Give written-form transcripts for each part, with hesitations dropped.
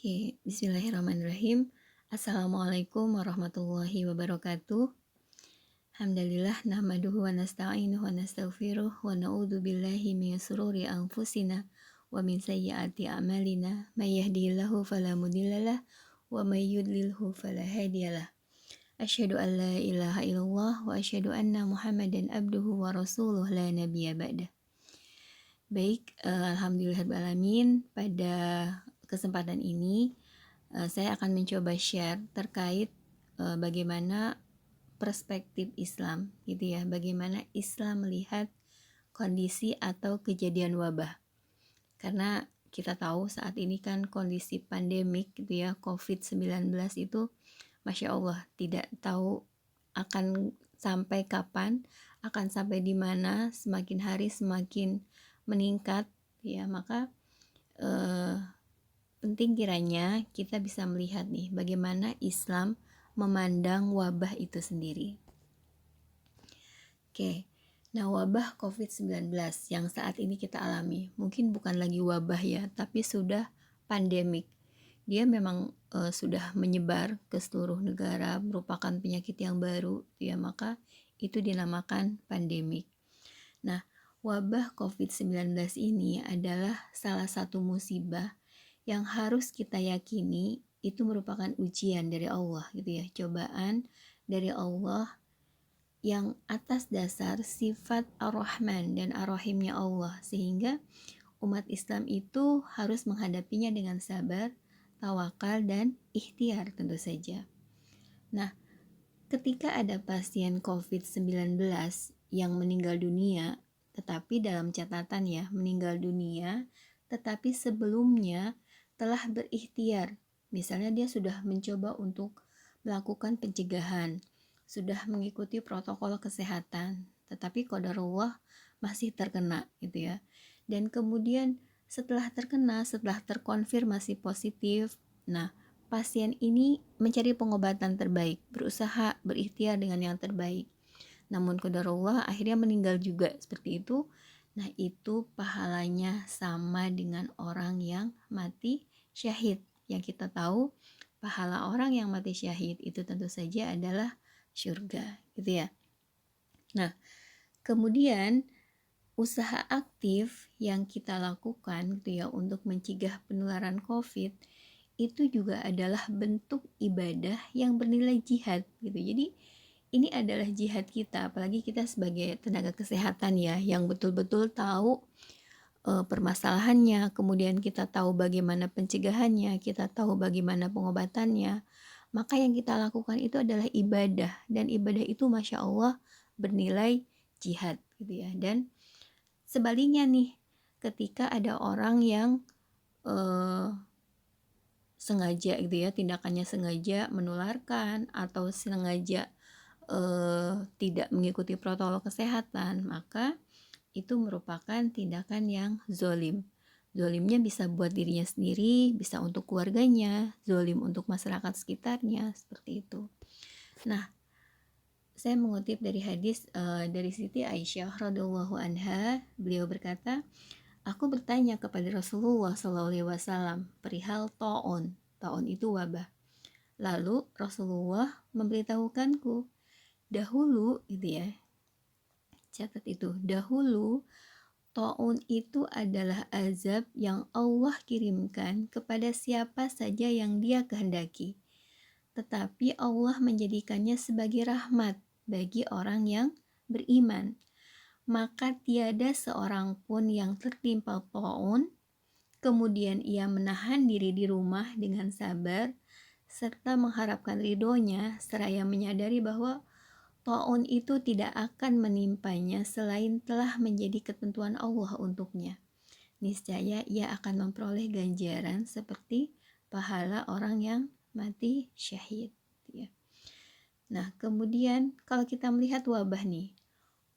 Oke, bismillahirrahmanirrahim. Assalamualaikum warahmatullahi wabarakatuh. Alhamdulillah nahmaduhu wa nasta'inuhu wa nastaghfiruh wa na'udzu billahi min sururi anfusina wa min sayyiati a'malina. May yahdihillahu fala mudhillalah wa may yudlilhu fala hadiyalah. Asyhadu an la ilaha illallah wa asyhadu anna Muhammadan abduhu wa rasuluh la nabiyya ba'dah. Baik, alhamdulillahirabbil alamin. Pada kesempatan ini saya akan mencoba share terkait bagaimana perspektif Islam gitu ya, bagaimana Islam melihat kondisi atau kejadian wabah. Karena kita tahu saat ini kan kondisi pandemik gitu ya, COVID-19 itu Masya Allah tidak tahu akan sampai kapan, akan sampai di mana, semakin hari semakin meningkat ya. Maka penting kiranya kita bisa melihat nih bagaimana Islam memandang wabah itu sendiri. Oke, nah wabah COVID-19 yang saat ini kita alami mungkin bukan lagi wabah ya, tapi sudah pandemik. Dia memang sudah menyebar ke seluruh negara, merupakan penyakit yang baru ya, maka itu dinamakan pandemik. Nah, wabah COVID-19 ini adalah salah satu musibah yang harus kita yakini itu merupakan ujian dari Allah gitu ya, cobaan dari Allah yang atas dasar sifat Ar-Rahman dan Ar-Rahimnya Allah, sehingga umat Islam itu harus menghadapinya dengan sabar, tawakal, dan ikhtiar tentu saja. Nah, ketika ada pasien COVID-19 yang meninggal dunia, tetapi dalam catatan ya, meninggal dunia, tetapi sebelumnya telah berikhtiar. Misalnya dia sudah mencoba untuk melakukan pencegahan, sudah mengikuti protokol kesehatan, tetapi qadarullah masih terkena gitu ya. Dan kemudian setelah terkena, setelah terkonfirmasi positif, nah pasien ini mencari pengobatan terbaik, berusaha berikhtiar dengan yang terbaik. Namun qadarullah akhirnya meninggal juga seperti itu. Nah, itu pahalanya sama dengan orang yang mati syahid. Yang kita tahu pahala orang yang mati syahid itu tentu saja adalah surga, gitu ya. Nah, kemudian usaha aktif yang kita lakukan gitu ya untuk mencegah penularan COVID itu juga adalah bentuk ibadah yang bernilai jihad gitu. Jadi ini adalah jihad kita, apalagi kita sebagai tenaga kesehatan ya, yang betul-betul tahu permasalahannya, kemudian kita tahu bagaimana pencegahannya, kita tahu bagaimana pengobatannya. Maka yang kita lakukan itu adalah ibadah, dan ibadah itu Masya Allah bernilai jihad gitu ya. Dan sebaliknya nih, ketika ada orang yang sengaja gitu ya, tindakannya sengaja menularkan atau sengaja tidak mengikuti protokol kesehatan, maka itu merupakan tindakan yang zolim. Zolimnya bisa buat dirinya sendiri, bisa untuk keluarganya, zolim untuk masyarakat sekitarnya, seperti itu. Nah, saya mengutip dari hadis dari Siti Aisyah radhiyallahu anha, beliau berkata, aku bertanya kepada Rasulullah SAW perihal taun. Taun itu wabah. Lalu Rasulullah memberitahukanku, dahulu gitu ya, catat itu, dahulu taun itu adalah azab yang Allah kirimkan kepada siapa saja yang Dia kehendaki. Tetapi Allah menjadikannya sebagai rahmat bagi orang yang beriman. Maka tiada seorang pun yang tertimpa taun, kemudian ia menahan diri di rumah dengan sabar, serta mengharapkan ridhonya, seraya menyadari bahwa taun itu tidak akan menimpanya selain telah menjadi ketentuan Allah untuknya. Niscaya ia akan memperoleh ganjaran seperti pahala orang yang mati syahid. Ya. Nah, kemudian kalau kita melihat wabah nih,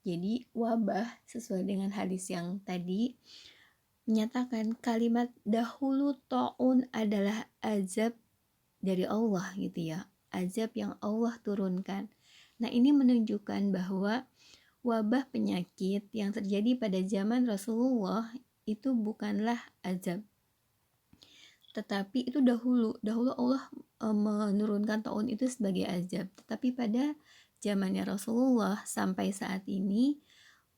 jadi wabah sesuai dengan hadis yang tadi menyatakan kalimat dahulu taun adalah azab dari Allah gitu ya, azab yang Allah turunkan. Nah, ini menunjukkan bahwa wabah penyakit yang terjadi pada zaman Rasulullah itu bukanlah azab, Tetapi itu dahulu Allah menurunkan taun itu sebagai azab. Tetapi pada zamannya Rasulullah sampai saat ini,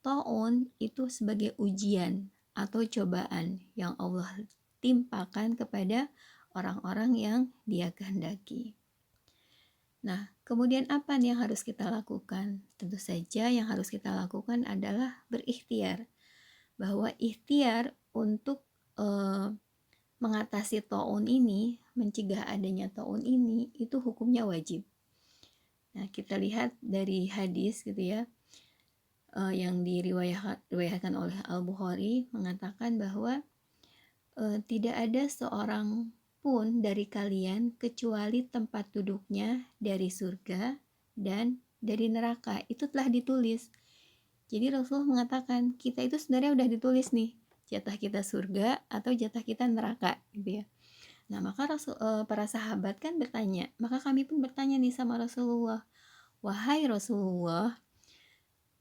taun itu sebagai ujian atau cobaan yang Allah timpakan kepada orang-orang yang Dia kehendaki. Nah, kemudian apa nih yang harus kita lakukan? Tentu saja yang harus kita lakukan adalah berikhtiar. Bahwa ikhtiar untuk mengatasi taun ini, mencegah adanya taun ini, itu hukumnya wajib. Nah, kita lihat dari hadis gitu ya, yang diriwayatkan oleh Al-Bukhari mengatakan bahwa tidak ada seorang pun dari kalian kecuali tempat duduknya dari surga dan dari neraka. Itu telah ditulis. Jadi Rasulullah mengatakan kita itu sebenarnya udah ditulis nih, jatah kita surga atau jatah kita neraka gitu ya. Nah, maka para sahabat kan bertanya, maka kami pun bertanya nih sama Rasulullah, wahai Rasulullah,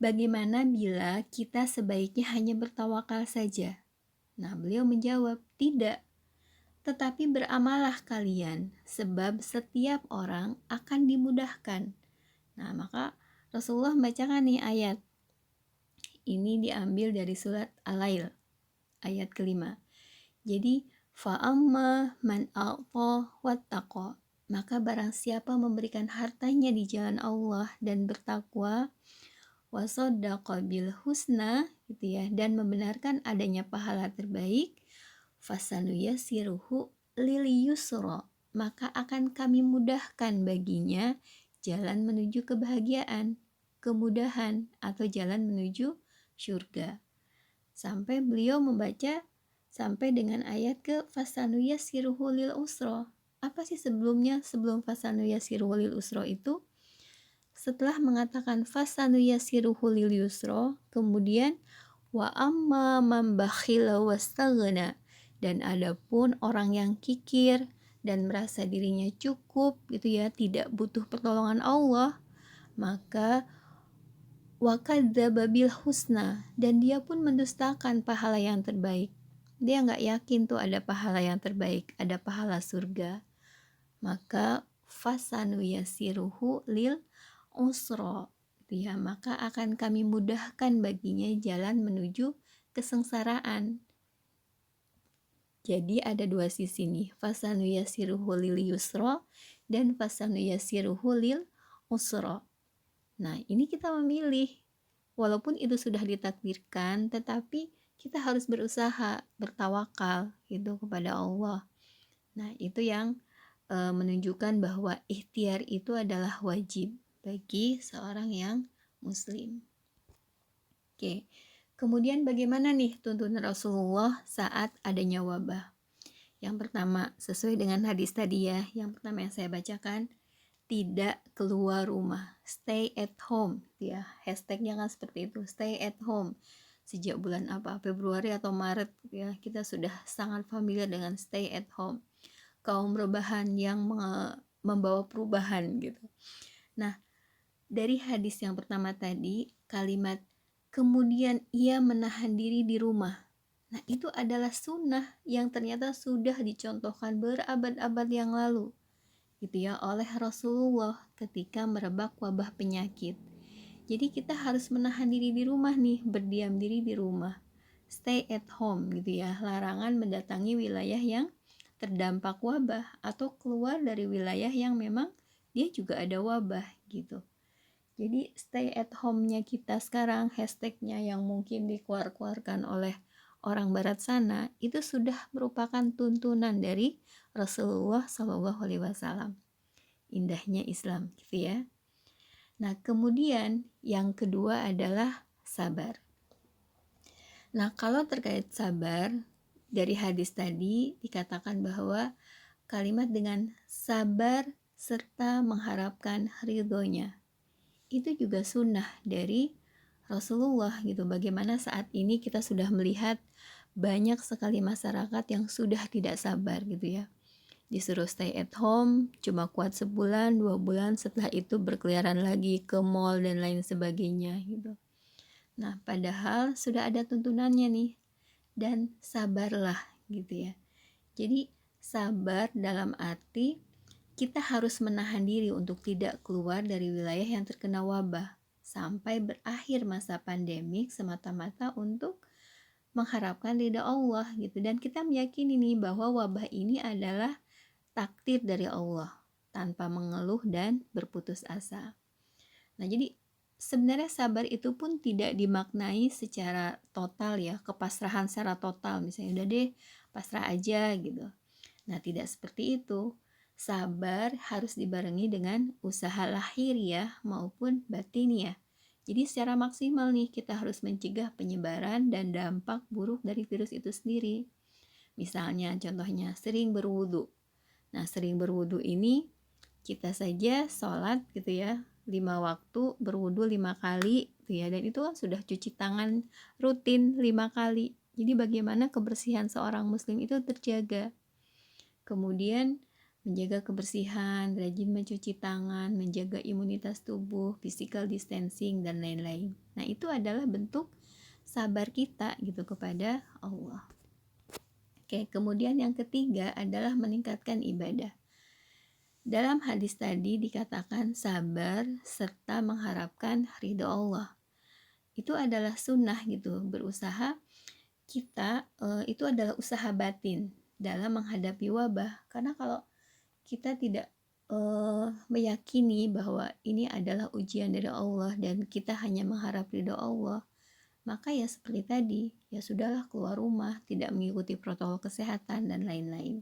bagaimana bila kita sebaiknya hanya bertawakal saja? Nah, beliau menjawab, tidak, tetapi beramalah kalian, sebab setiap orang akan dimudahkan. Nah, maka Rasulullah membacakan nih ayat. Ini diambil dari surat Al-Lail, ayat kelima. Jadi, fa'amma man a'ta wattaqa, maka barang siapa memberikan hartanya di jalan Allah dan bertakwa, wasaddaqa bil husna gitu ya, dan membenarkan adanya pahala terbaik, fasanuyassiruhu lil yusra, maka akan kami mudahkan baginya jalan menuju kebahagiaan, kemudahan atau jalan menuju surga. Sampai beliau membaca sampai dengan ayat ke fasanuyassiruhu lil usra. Apa sih sebelumnya, sebelum fasanuyassiruhu lil usra itu? Setelah mengatakan fasanuyassiruhu lil yusra, kemudian wa amma man bakhila wastaghna, dan adapun orang yang kikir dan merasa dirinya cukup gitu ya, tidak butuh pertolongan Allah, maka wa kadzdzaba bil husna, dan dia pun mendustakan pahala yang terbaik. Dia nggak yakin tuh ada pahala yang terbaik, ada pahala surga. Maka fasanuyassiruhu lil usra, ya, maka akan kami mudahkan baginya jalan menuju kesengsaraan. Jadi ada dua sisi nih, fasanuyassiruhu lil yusra dan fasanuyassiruhu lil usra. Nah, ini kita memilih. Walaupun itu sudah ditakdirkan, tetapi kita harus berusaha, bertawakal gitu kepada Allah. Nah, itu yang menunjukkan bahwa ikhtiar itu adalah wajib bagi seorang yang muslim. Oke. Kemudian bagaimana nih tuntunan Rasulullah saat adanya wabah? Yang pertama, sesuai dengan hadis tadi ya, yang pertama yang saya bacakan, tidak keluar rumah, stay at home ya, hashtagnya kan seperti itu, stay at home. Sejak bulan apa, Februari atau Maret ya, kita sudah sangat familiar dengan stay at home, kaum rebahan yang membawa perubahan gitu. Nah, dari hadis yang pertama tadi, kalimat kemudian ia menahan diri di rumah, nah itu adalah sunnah yang ternyata sudah dicontohkan berabad-abad yang lalu gitu ya oleh Rasulullah ketika merebak wabah penyakit. Jadi kita harus menahan diri di rumah nih, berdiam diri di rumah, stay at home gitu ya, larangan mendatangi wilayah yang terdampak wabah atau keluar dari wilayah yang memang dia juga ada wabah gitu. Jadi stay at home-nya kita sekarang, hashtagnya yang mungkin dikeluarkan oleh orang barat sana, itu sudah merupakan tuntunan dari Rasulullah SAW. Indahnya Islam gitu ya. Nah, kemudian yang kedua adalah sabar. Nah, kalau terkait sabar, dari hadis tadi dikatakan bahwa kalimat dengan sabar serta mengharapkan ridhonya, itu juga sunnah dari Rasulullah gitu. Bagaimana saat ini kita sudah melihat banyak sekali masyarakat yang sudah tidak sabar gitu ya, disuruh stay at home cuma kuat sebulan 2 bulan, setelah itu berkeliaran lagi ke mall dan lain sebagainya gitu. Nah, padahal sudah ada tuntunannya nih, dan sabarlah gitu ya. Jadi Sabar dalam arti kita harus menahan diri untuk tidak keluar dari wilayah yang terkena wabah sampai berakhir masa pandemik semata-mata untuk mengharapkan ridha Allah gitu. Dan kita meyakini nih bahwa wabah ini adalah takdir dari Allah tanpa mengeluh dan berputus asa. Nah, jadi sebenarnya sabar itu pun tidak dimaknai secara total ya, kepasrahan secara total. Misalnya udah deh, pasrah aja gitu. Nah, tidak seperti itu. Sabar harus dibarengi dengan usaha lahiriah maupun batiniah. Jadi secara maksimal nih kita harus mencegah penyebaran dan dampak buruk dari virus itu sendiri. Misalnya contohnya sering berwudu. Nah, sering berwudu ini kita saja sholat gitu ya, 5 waktu berwudu 5 kali gitu ya, dan itu kan sudah cuci tangan rutin 5 kali. Jadi bagaimana kebersihan seorang muslim itu terjaga. Kemudian menjaga kebersihan, rajin mencuci tangan, menjaga imunitas tubuh, physical distancing, dan lain-lain. Nah, itu adalah bentuk sabar kita gitu kepada Allah. Oke, kemudian yang ketiga adalah meningkatkan ibadah. Dalam hadis tadi dikatakan sabar serta mengharapkan ridho Allah. Itu adalah sunnah gitu, berusaha kita itu adalah usaha batin dalam menghadapi wabah. Karena kalau kita tidak meyakini bahwa ini adalah ujian dari Allah dan kita hanya mengharap ridho Allah, maka ya seperti tadi, ya sudahlah keluar rumah, tidak mengikuti protokol kesehatan dan lain-lain.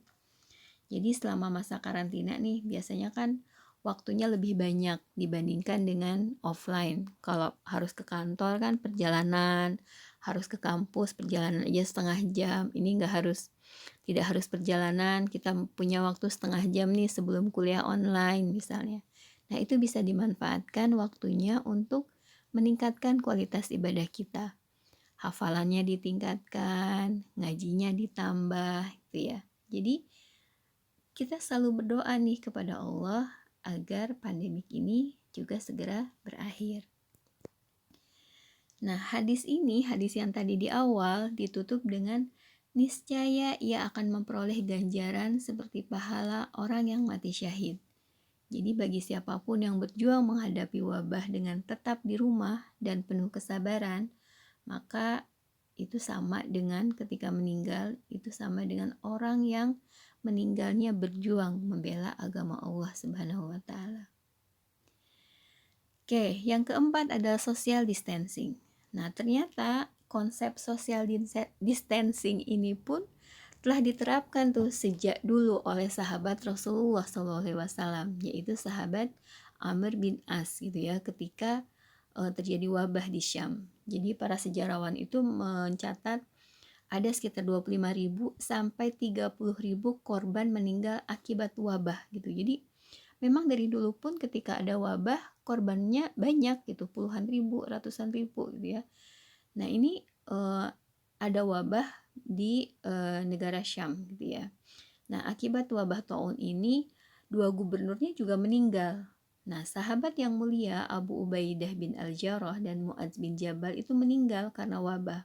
Jadi selama masa karantina nih biasanya kan waktunya lebih banyak dibandingkan dengan offline. Kalau harus ke kantor kan perjalanan, harus ke kampus perjalanan aja setengah jam. Ini tidak harus perjalanan, kita punya waktu setengah jam nih sebelum kuliah online misalnya. Nah, itu bisa dimanfaatkan waktunya untuk meningkatkan kualitas ibadah kita. Hafalannya ditingkatkan, ngajinya ditambah gitu ya. Jadi kita selalu berdoa nih kepada Allah agar pandemik ini juga segera berakhir. Nah, hadis yang tadi di awal ditutup dengan niscaya ia akan memperoleh ganjaran seperti pahala orang yang mati syahid. Jadi bagi siapapun yang berjuang menghadapi wabah dengan tetap di rumah dan penuh kesabaran, maka itu sama dengan ketika meninggal, itu sama dengan orang yang meninggalnya berjuang membela agama Allah Subhanahu wa taala. Oke, yang keempat adalah social distancing. Nah, ternyata konsep social distancing ini pun telah diterapkan tuh sejak dulu oleh sahabat Rasulullah SAW, yaitu sahabat Amr bin As gitu ya, ketika terjadi wabah di Syam. Jadi para sejarawan itu mencatat ada sekitar 25.000 sampai 30.000 korban meninggal akibat wabah gitu. Jadi memang dari dulu pun ketika ada wabah korbannya banyak gitu, puluhan ribu, ratusan ribu gitu ya. Nah, ini ada wabah di negara Syam gitu ya. Nah, akibat wabah taun ini 2 gubernurnya juga meninggal. Nah, sahabat yang mulia Abu Ubaidah bin Al-Jarrah dan Mu'adz bin Jabal itu meninggal karena wabah.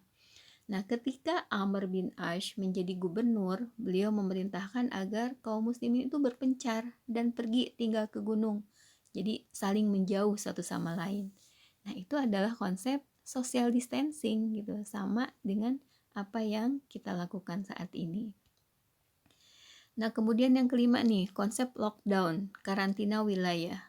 Nah, ketika Amr bin Ash menjadi gubernur, beliau memerintahkan agar kaum muslimin itu berpencar dan pergi tinggal ke gunung. Jadi saling menjauh satu sama lain. Nah, itu adalah konsep social distancing gitu, sama dengan apa yang kita lakukan saat ini. Nah, kemudian yang kelima nih, konsep lockdown, karantina wilayah.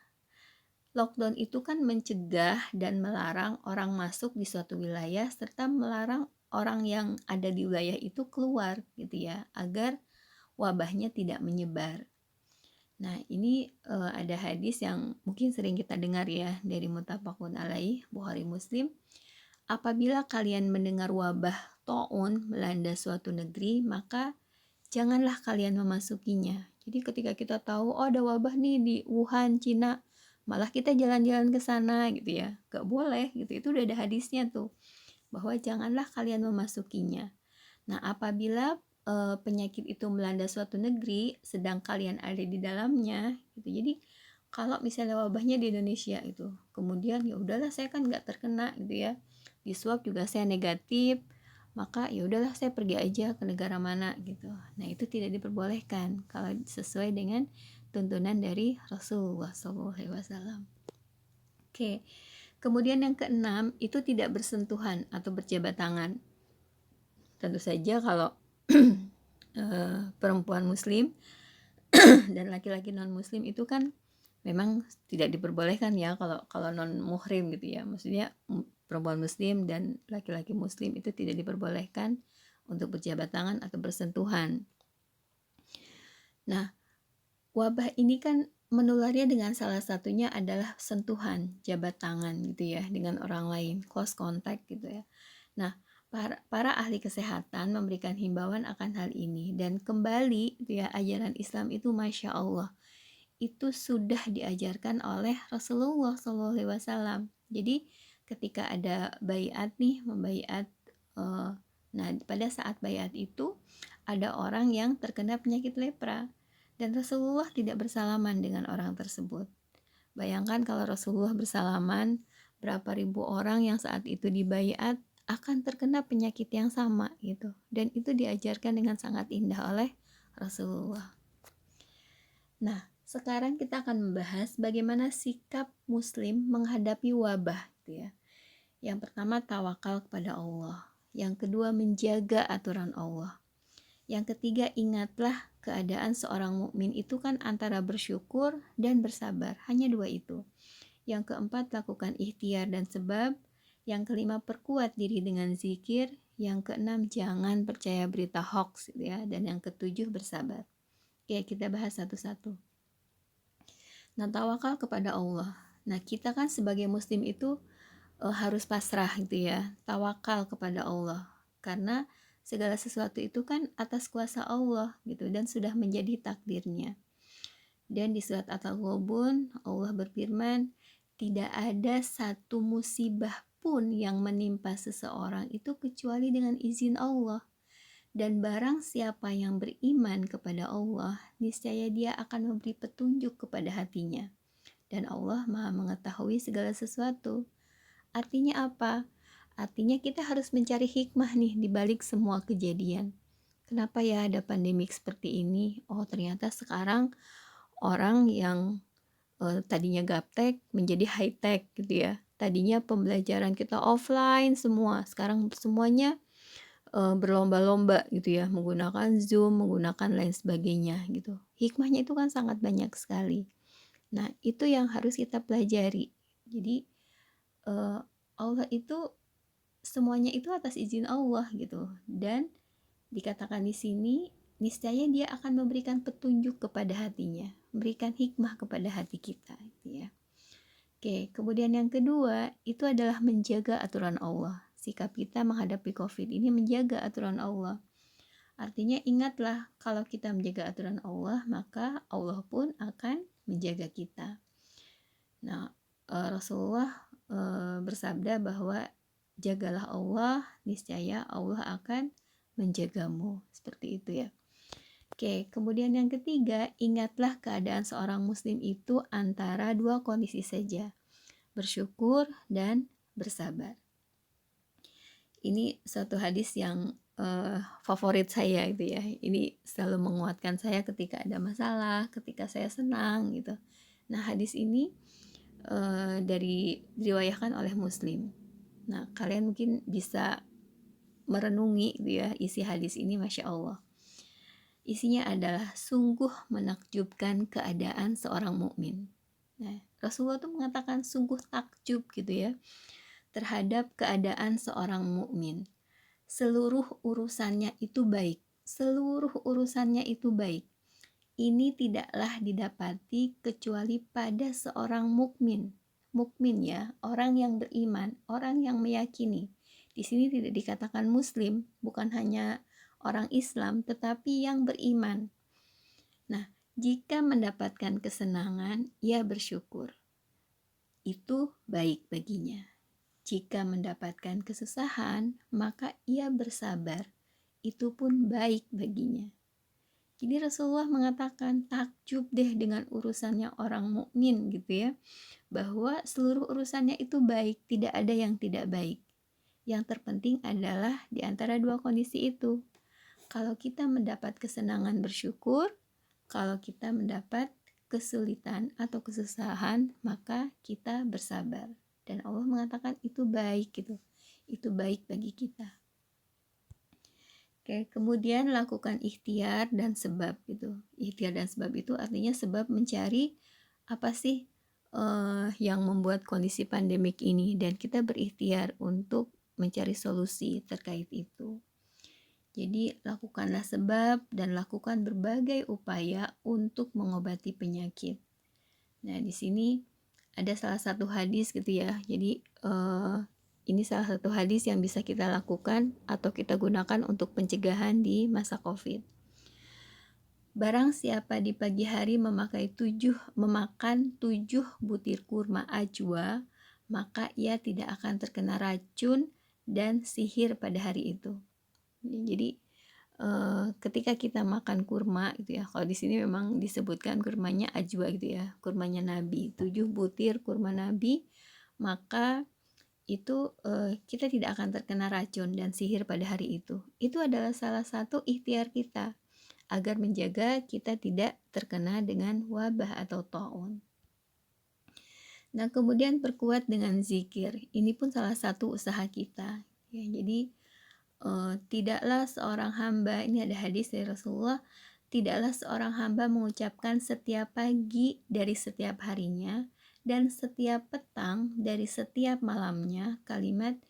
Lockdown itu kan mencegah dan melarang orang masuk di suatu wilayah serta melarang orang yang ada di wilayah itu keluar gitu ya, agar wabahnya tidak menyebar. Nah, ini ada hadis yang mungkin sering kita dengar ya dari muttafaqun alaih Bukhari Muslim. Apabila kalian mendengar wabah taun melanda suatu negeri, maka janganlah kalian memasukinya. Jadi ketika kita tahu ada wabah nih di Wuhan, Cina, malah kita jalan-jalan ke sana gitu ya. Gak boleh gitu. Itu udah ada hadisnya tuh, bahwa janganlah kalian memasukinya. Nah, apabila penyakit itu melanda suatu negeri sedang kalian ada di dalamnya gitu. Jadi kalau misalnya wabahnya di Indonesia itu, kemudian ya udahlah saya kan nggak terkena gitu ya, di swab juga saya negatif, maka ya udahlah saya pergi aja ke negara mana gitu. Nah, itu tidak diperbolehkan kalau sesuai dengan tuntunan dari Rasulullah SAW. Oke. Kemudian yang keenam, itu tidak bersentuhan atau berjabat tangan. Tentu saja kalau perempuan muslim dan laki-laki non muslim itu kan memang tidak diperbolehkan ya kalau non muhrim gitu ya. Maksudnya perempuan muslim dan laki-laki muslim itu tidak diperbolehkan untuk berjabat tangan atau bersentuhan. Nah, wabah ini kan menularnya dengan salah satunya adalah sentuhan, jabat tangan gitu ya dengan orang lain, close contact gitu ya. Nah, para ahli kesehatan memberikan himbauan akan hal ini, dan kembali gitu ya, ajaran Islam itu Masya Allah itu sudah diajarkan oleh Rasulullah SAW. Jadi ketika ada baiat nih, membaiat, nah pada saat baiat itu ada orang yang terkena penyakit lepra dan Rasulullah tidak bersalaman dengan orang tersebut. Bayangkan kalau Rasulullah bersalaman, berapa ribu orang yang saat itu dibaiat akan terkena penyakit yang sama gitu. Dan itu diajarkan dengan sangat indah oleh Rasulullah. Nah, sekarang kita akan membahas bagaimana sikap muslim menghadapi wabah gitu ya. Yang pertama, tawakal kepada Allah. Yang kedua, menjaga aturan Allah. Yang ketiga, ingatlah keadaan seorang mukmin itu kan antara bersyukur dan bersabar. Hanya dua itu. Yang keempat, lakukan ikhtiar dan sebab. Yang kelima, perkuat diri dengan zikir. Yang keenam, jangan percaya berita hoax gitu ya. Dan yang ketujuh, bersabar. Oke, kita bahas satu-satu. Nah, tawakal kepada Allah. Nah, kita kan sebagai muslim itu harus pasrah gitu ya, tawakal kepada Allah, karena segala sesuatu itu kan atas kuasa Allah gitu dan sudah menjadi takdirnya. Dan di surat At-Taghabun Allah berfirman, tidak ada satu musibah pun yang menimpa seseorang itu kecuali dengan izin Allah. Dan barang siapa yang beriman kepada Allah, niscaya dia akan memberi petunjuk kepada hatinya. Dan Allah Maha mengetahui segala sesuatu. Artinya apa? Artinya kita harus mencari hikmah nih di balik semua kejadian. Kenapa ya ada pandemik seperti ini? Oh, ternyata sekarang orang yang tadinya gaptek menjadi high tech gitu ya. Tadinya pembelajaran kita offline semua, sekarang semuanya berlomba-lomba gitu ya, menggunakan Zoom, menggunakan lain sebagainya gitu. Hikmahnya itu kan sangat banyak sekali. Nah, itu yang harus kita pelajari. Jadi Allah itu semuanya itu atas izin Allah gitu, dan dikatakan di sini niscaya dia akan memberikan petunjuk kepada hatinya, memberikan hikmah kepada hati kita gitu ya. Oke, kemudian yang kedua itu adalah menjaga aturan Allah. Sikap kita menghadapi COVID ini menjaga aturan Allah. Artinya ingatlah, kalau kita menjaga aturan Allah, maka Allah pun akan menjaga kita. Nah, Rasulullah bersabda bahwa jagalah Allah, niscaya Allah akan menjagamu. Seperti itu ya. Oke, kemudian yang ketiga, ingatlah keadaan seorang muslim itu antara dua kondisi saja, bersyukur dan bersabar. Ini suatu hadis yang favorit saya gitu ya. Ini selalu menguatkan saya ketika ada masalah, ketika saya senang gitu. Nah, hadis ini diriwayahkan oleh Muslim. Nah, kalian mungkin bisa merenungi gitu ya isi hadis ini, Masya Allah. Isinya adalah sungguh menakjubkan keadaan seorang mukmin. Nah, Rasulullah tuh mengatakan sungguh takjub gitu ya terhadap keadaan seorang mukmin. Seluruh urusannya itu baik. Seluruh urusannya itu baik. Ini tidaklah didapati kecuali pada seorang mukmin. Mukmin ya, orang yang beriman, orang yang meyakini. Di sini tidak dikatakan muslim, bukan hanya orang Islam, tetapi yang beriman. Nah, jika mendapatkan kesenangan, ia bersyukur. Itu baik baginya. Jika mendapatkan kesusahan, maka ia bersabar. Itu pun baik baginya. Jadi Rasulullah mengatakan takjub deh dengan urusannya orang mukmin gitu ya, bahwa seluruh urusannya itu baik, tidak ada yang tidak baik. Yang terpenting adalah di antara dua kondisi itu. Kalau kita mendapat kesenangan, bersyukur. Kalau kita mendapat kesulitan atau kesusahan, maka kita bersabar. Dan Allah mengatakan itu baik gitu. Itu baik bagi kita. Oke, kemudian lakukan ikhtiar dan sebab gitu. Ikhtiar dan sebab itu artinya sebab mencari apa sih yang membuat kondisi pandemik ini, dan kita berikhtiar untuk mencari solusi terkait itu. Jadi lakukanlah sebab dan lakukan berbagai upaya untuk mengobati penyakit. Nah, di sini ada salah satu hadis gitu ya. Jadi ini salah satu hadis yang bisa kita lakukan atau kita gunakan untuk pencegahan di masa COVID. Barang siapa di pagi hari memakan 7 butir kurma ajwa, maka ia tidak akan terkena racun dan sihir pada hari itu. Jadi ketika kita makan kurma gitu ya, kalau di sini memang disebutkan kurmanya ajwa gitu ya, kurmanya Nabi, 7 butir kurma Nabi, maka itu kita tidak akan terkena racun dan sihir pada hari itu. Itu adalah salah satu ikhtiar kita agar menjaga kita tidak terkena dengan wabah atau taun. Nah, kemudian perkuat dengan zikir. Ini pun salah satu usaha kita. Ya, jadi tidaklah seorang hamba, ini ada hadis dari Rasulullah, tidaklah seorang hamba mengucapkan setiap pagi dari setiap harinya dan setiap petang dari setiap malamnya kalimat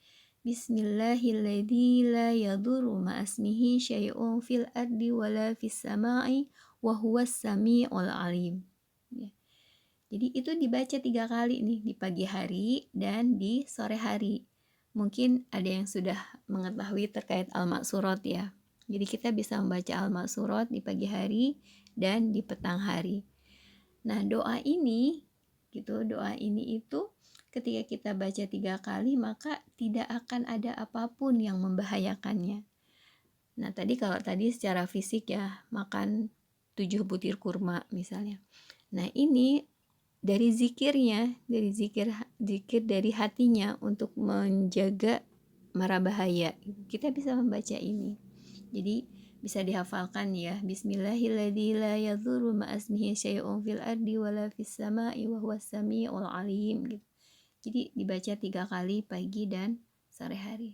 Bismillahilladzi la yadurru ma'asmihi syai'un fil ardi wala fis sama'i wa huwas sami'ul alim. Ya. Jadi itu dibaca 3 kali nih, di pagi hari dan di sore hari. Mungkin ada yang sudah mengetahui terkait Al-Ma'surat ya. Jadi kita bisa membaca Al-Ma'surat di pagi hari dan di petang hari. Nah, doa ini itu ketika kita baca 3 kali, maka tidak akan ada apapun yang membahayakannya. Nah, kalau tadi secara fisik ya, makan 7 butir kurma misalnya. Nah, ini dari zikirnya, dari zikir dari hatinya untuk menjaga mara bahaya. Kita bisa membaca ini. Jadi bisa dihafalkan ya, Bismillahilladzi la yadhurru ma'asmihi syai'un fil ardi wala fis sama'i wa huwas sami'ul alim gitu. Jadi dibaca 3 kali pagi dan sore hari.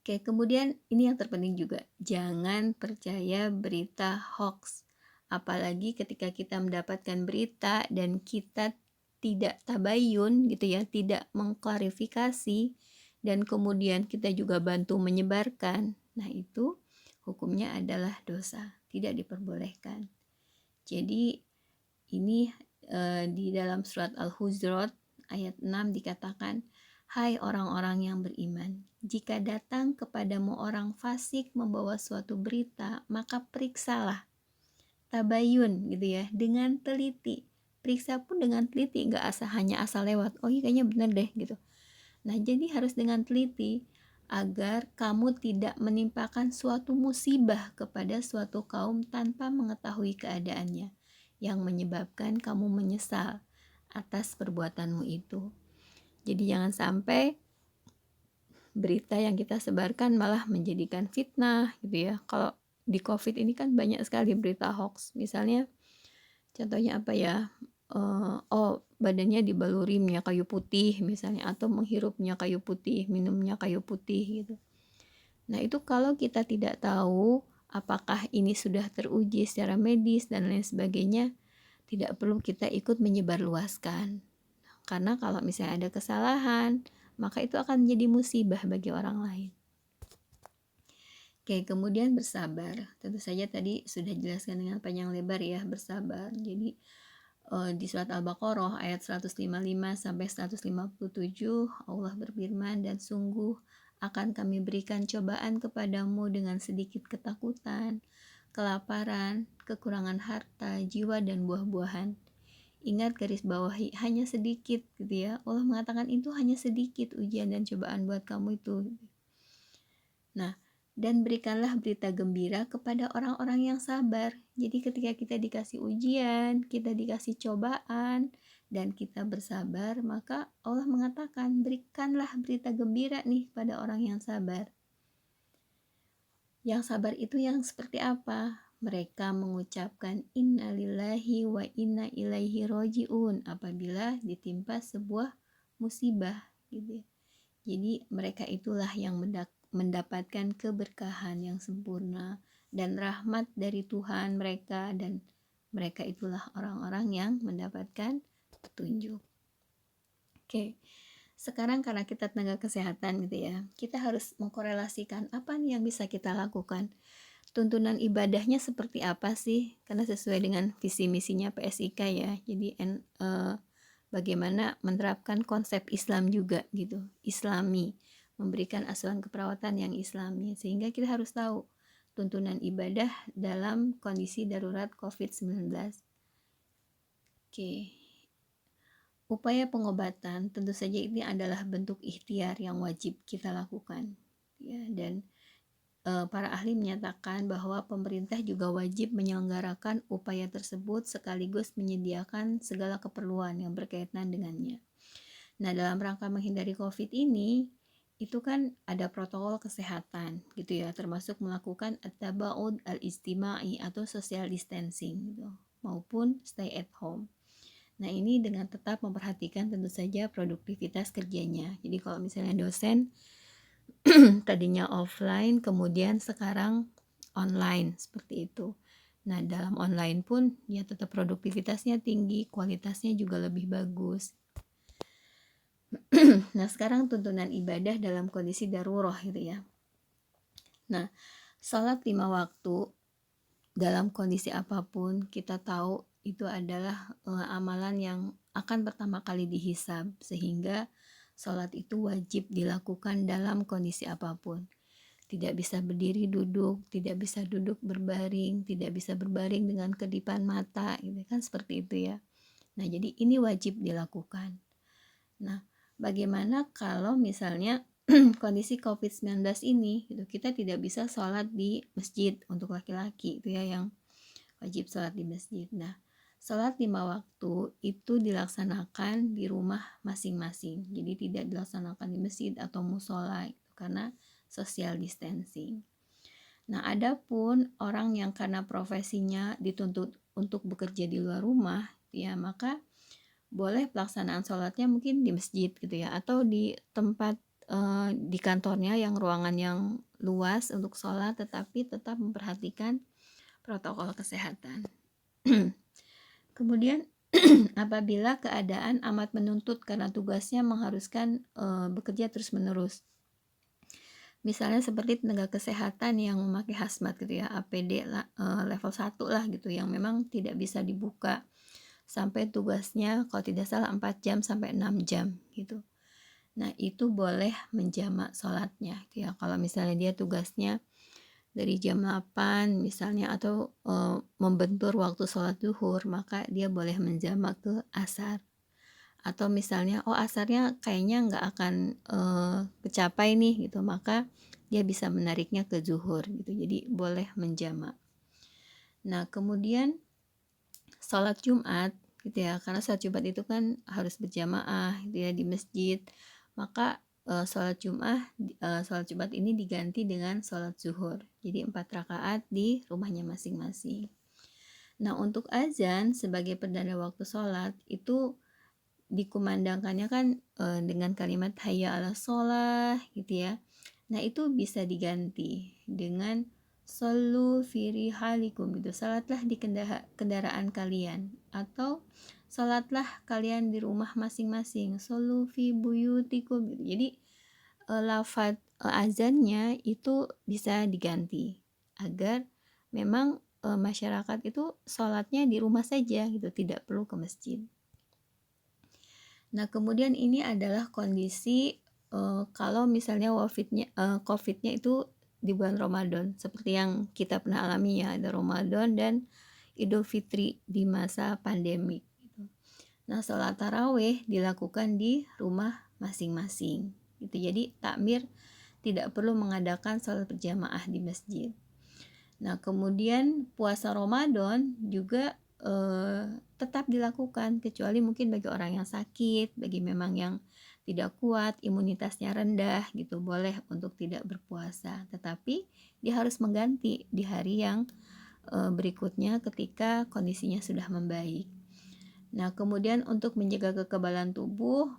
Oke, kemudian ini yang terpenting juga, jangan percaya berita hoax. Apalagi ketika kita mendapatkan berita dan kita tidak tabayun gitu ya, tidak mengklarifikasi, dan kemudian kita juga bantu menyebarkan. Nah, itu hukumnya adalah dosa, tidak diperbolehkan. Jadi ini di dalam surat Al-Hujurat ayat 6 dikatakan, hai orang-orang yang beriman, jika datang kepadamu orang fasik membawa suatu berita, maka periksalah, tabayun gitu ya, dengan teliti. Periksa pun dengan teliti, nggak hanya asal lewat, oh iya kayaknya bener deh gitu. Nah, jadi harus dengan teliti agar kamu tidak menimpakan suatu musibah kepada suatu kaum tanpa mengetahui keadaannya, yang menyebabkan kamu menyesal atas perbuatanmu itu. Jadi jangan sampai berita yang kita sebarkan malah menjadikan fitnah gitu ya. Kalau di COVID ini kan banyak sekali berita hoax. Misalnya contohnya apa ya? Badannya dibaluri minyak kayu putih misalnya, atau menghirupnya kayu putih, minumnya kayu putih gitu. Nah, itu kalau kita tidak tahu apakah ini sudah teruji secara medis dan lain sebagainya, tidak perlu kita ikut menyebarluaskan. Karena kalau misalnya ada kesalahan, maka itu akan menjadi musibah bagi orang lain. Oke, kemudian bersabar. Tentu saja tadi sudah jelaskan dengan panjang lebar ya, bersabar. Jadi di surat Al-Baqarah ayat 155 sampai 157 Allah berfirman, dan sungguh akan kami berikan cobaan kepadamu dengan sedikit ketakutan, kelaparan, kekurangan harta, jiwa dan buah-buahan. Ingat, garis bawahi, hanya sedikit gitu ya. Allah mengatakan itu hanya sedikit ujian dan cobaan buat kamu itu. Nah, dan berikanlah berita gembira kepada orang-orang yang sabar. Jadi ketika kita dikasih ujian, kita dikasih cobaan, dan kita bersabar, maka Allah mengatakan, berikanlah berita gembira nih pada orang yang sabar. Yang sabar itu yang seperti apa? Mereka mengucapkan innalillahi wa inna ilaihi roji'un apabila ditimpa sebuah musibah gitu ya. Jadi mereka itulah yang mendapatkan keberkahan yang sempurna dan rahmat dari Tuhan mereka, dan mereka itulah orang-orang yang mendapatkan petunjuk. Oke. Sekarang karena kita tenaga kesehatan gitu ya, kita harus mengkorelasikan apa nih yang bisa kita lakukan. Tuntunan ibadahnya seperti apa sih? Karena sesuai dengan visi misinya PSIK ya. Jadi bagaimana menerapkan konsep Islam juga gitu, Islami, memberikan asuhan keperawatan yang Islami, sehingga kita harus tahu tuntunan ibadah dalam kondisi darurat COVID-19. Oke. Upaya pengobatan tentu saja ini adalah bentuk ikhtiar yang wajib kita lakukan ya, dan para ahli menyatakan bahwa pemerintah juga wajib menyelenggarakan upaya tersebut sekaligus menyediakan segala keperluan yang berkaitan dengannya. Nah, dalam rangka menghindari COVID ini, itu kan ada protokol kesehatan gitu ya, termasuk melakukan at-taba'ud al-istimai atau social distancing gitu, maupun stay at home. Nah, ini dengan tetap memperhatikan tentu saja produktivitas kerjanya. Jadi kalau misalnya dosen tadinya offline, kemudian sekarang online, seperti itu. Nah, dalam online pun ya tetap produktivitasnya tinggi, kualitasnya juga lebih bagus. Nah, sekarang tuntunan ibadah dalam kondisi darurat gitu ya. Nah, sholat 5 waktu dalam kondisi apapun kita tahu itu adalah amalan yang akan pertama kali dihisab, sehingga sholat itu wajib dilakukan dalam kondisi apapun. Tidak bisa berdiri duduk, tidak bisa duduk berbaring, tidak bisa berbaring dengan kedipan mata, gitu kan, seperti itu ya. Nah, jadi ini wajib dilakukan. Nah, bagaimana kalau misalnya kondisi COVID-19 ini gitu, kita tidak bisa sholat di masjid untuk laki-laki itu ya, yang wajib sholat di masjid. Nah, sholat 5 waktu itu dilaksanakan di rumah masing-masing. Jadi tidak dilaksanakan di masjid atau musola gitu, karena social distancing. Nah, adapun orang yang karena profesinya dituntut untuk bekerja di luar rumah, ya maka boleh pelaksanaan sholatnya mungkin di masjid gitu ya, atau di tempat di kantornya yang ruangan yang luas untuk sholat, tetapi tetap memperhatikan protokol kesehatan. Kemudian apabila keadaan amat menuntut karena tugasnya mengharuskan bekerja terus-menerus, misalnya seperti tenaga kesehatan yang memakai hazmat gitu ya, APD level 1 lah gitu, yang memang tidak bisa dibuka sampai tugasnya kalau tidak salah 4 jam sampai 6 jam gitu. Nah, itu boleh menjamak sholatnya gitu ya. Kalau misalnya dia tugasnya dari jam 8 misalnya, atau membentur waktu sholat zuhur, maka dia boleh menjamak ke asar. Atau misalnya asarnya kayaknya nggak akan kecapai nih gitu, maka dia bisa menariknya ke zuhur gitu. Jadi boleh menjamak. Nah, kemudian sholat Jumat gitu ya, karena sholat Jumat itu kan harus berjamaah gitu ya di masjid, maka sholat Jumat ini diganti dengan sholat zuhur, jadi 4 rakaat di rumahnya masing-masing. Nah, untuk azan sebagai perdana waktu sholat itu dikumandangkannya kan dengan kalimat hayya ala sholah gitu ya. Nah, itu bisa diganti dengan solu fi rihalikum gitu, salatlah di kendaraan kalian, atau salatlah kalian di rumah masing-masing, solu fi buyutikum gitu. Jadi lafaz azannya itu bisa diganti agar memang masyarakat itu sholatnya di rumah saja gitu, tidak perlu ke masjid. Nah, kemudian ini adalah kondisi kalau misalnya COVID-nya itu di bulan Ramadan, seperti yang kita pernah alami ya, ada Ramadan dan Idul Fitri di masa pandemik gitu. Nah, sholat tarawih dilakukan di rumah masing-masing gitu. Jadi takmir tidak perlu mengadakan sholat berjamaah di masjid. Nah, kemudian puasa Ramadan juga tetap dilakukan, kecuali mungkin bagi orang yang sakit, bagi memang yang tidak kuat, imunitasnya rendah gitu, boleh untuk tidak berpuasa. Tetapi dia harus mengganti di hari yang berikutnya ketika kondisinya sudah membaik. Nah, kemudian untuk menjaga kekebalan tubuh,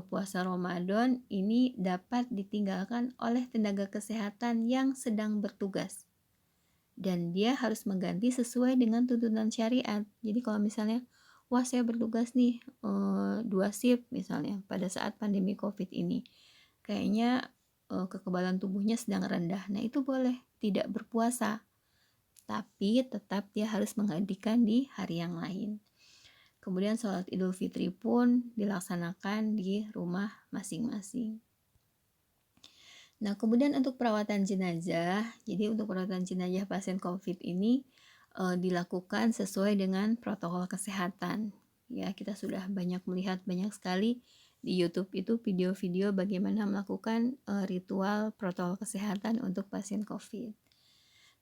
puasa Ramadan ini dapat ditinggalkan oleh tenaga kesehatan yang sedang bertugas. Dan dia harus mengganti sesuai dengan tuntunan syariat. Jadi kalau misalnya, wah saya bertugas nih 2 shift misalnya pada saat pandemi COVID ini, kayaknya kekebalan tubuhnya sedang rendah. Nah itu boleh tidak berpuasa, tapi tetap dia harus menggantikan di hari yang lain. Kemudian sholat Idul Fitri pun dilaksanakan di rumah masing-masing. Nah, kemudian untuk perawatan jenazah, jadi untuk perawatan jenazah pasien COVID ini dilakukan sesuai dengan protokol kesehatan. Ya, kita sudah banyak melihat banyak sekali di YouTube itu video-video bagaimana melakukan ritual protokol kesehatan untuk pasien COVID.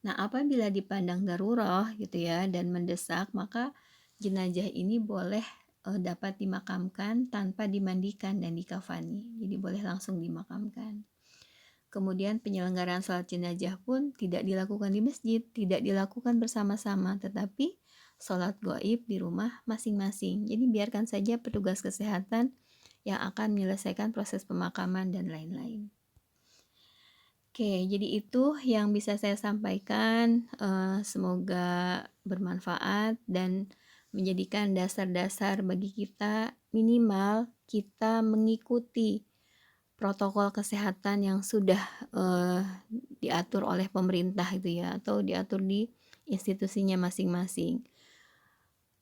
Nah, apabila dipandang darurat gitu ya dan mendesak, maka jenazah ini boleh dapat dimakamkan tanpa dimandikan dan dikafani. Jadi boleh langsung dimakamkan. Kemudian penyelenggaraan sholat jenazah pun tidak dilakukan di masjid, tidak dilakukan bersama-sama, tetapi sholat gaib di rumah masing-masing. Jadi biarkan saja petugas kesehatan yang akan menyelesaikan proses pemakaman dan lain-lain. Oke, jadi itu yang bisa saya sampaikan. Semoga bermanfaat dan menjadikan dasar-dasar bagi kita, minimal kita mengikuti protokol kesehatan yang sudah diatur oleh pemerintah itu ya, atau diatur di institusinya masing-masing.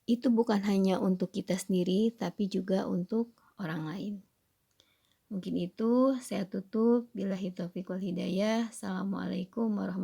Itu bukan hanya untuk kita sendiri, tapi juga untuk orang lain. Mungkin itu saya tutup. Billahi taufiq wal hidayah. Assalamualaikum warahmatullahi wabarakatuh.